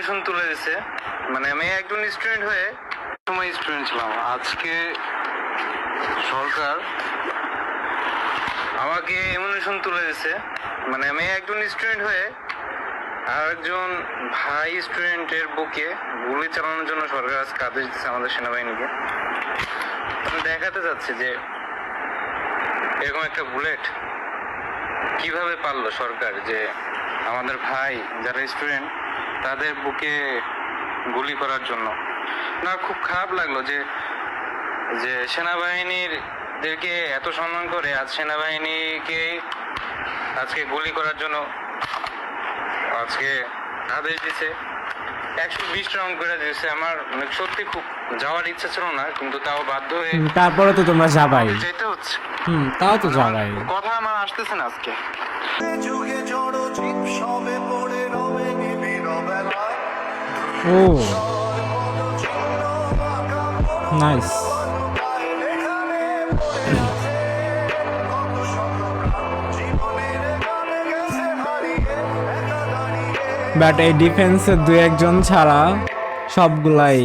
Emotion তুলে দিছে। মানে আমি একজন স্টুডেন্ট হয়ে সময় স্টুডেন্ট ছিলাম, আজকে সরকার আমাকে এমোশন তুলে দিছে। মানে আমি একজন স্টুডেন্ট হয়ে আর একজন ভাই স্টুডেন্টের বুকে গুলি চালানোর জন্য সরকার আজকে আদেশ দিচ্ছে আমাদের সেনাবাহিনীকে। আমি দেখাতে চাচ্ছি যে এরকম একটা বুলেট কিভাবে পারলো সরকার, যে আমাদের ভাই যারা স্টুডেন্ট তাদের বুকে গুলি করার জন্য। না, খুব খারাপ লাগলো যে যে সেনাবাহিনীদেরকে এত সম্মান করে আজ সেনাবাহিনীকে আজকে গুলি করার জন্য আজকে আদেশ দিছে। 120 রাউন্ড করে দিয়েছে। আমার সত্যি খুব যাওয়ার ইচ্ছা ছিল না, কিন্তু তাও বাধ্য হয়ে তারপরে তো তোমরা যাবাই। যেতে হচ্ছে। তাও তো যাবাই। কথা আমার আসতেছে না আজকে। ও নাইস। বাট এই ডিফেন্সের দু একজন ছাড়া সবগুলাই